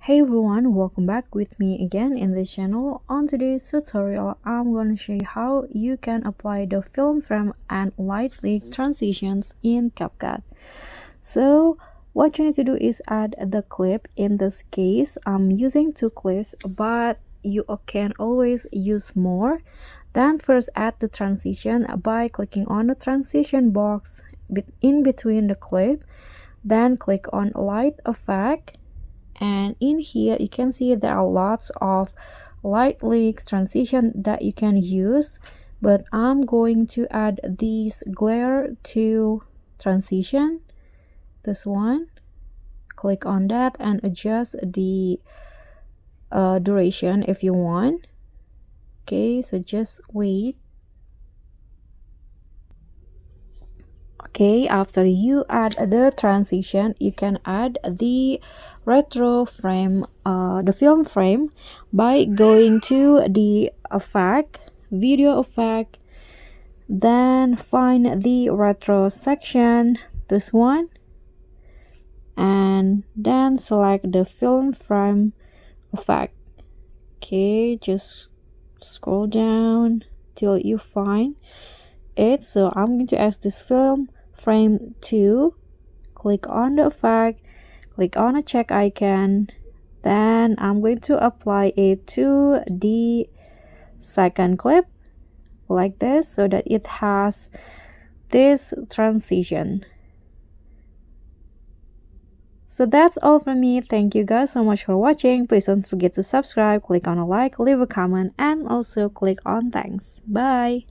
Hey everyone, welcome back with me again in the channel. On today's tutorial, I'm going to show you how you can apply the film frame and light leak transitions in Capcut. So what you need to do is add the clip. In this case, I'm using 2 clips, but you can always use more. Then first add the transition by clicking on the transition box in between the clip. Then click on light effect. And in here you can see there are lots of light leaks transition that you can use, but I'm going to add these glare to transition, this one. Click on that and adjust the duration if you want. Okay, so just wait. Okay, after you add the transition, you can add the retro frame, the film frame, by going to the effect, video effect, then find the retro section, this one, and then select the film frame effect. Okay, just scroll down till you find it. So I'm going to add this film frame 2, click on the effect, click on a check icon, then I'm going to apply it to the second clip like this so that it has this transition. So that's all from me. Thank you guys so much for watching. Please don't forget to subscribe, click on a like, leave a comment, and also click on thanks. Bye.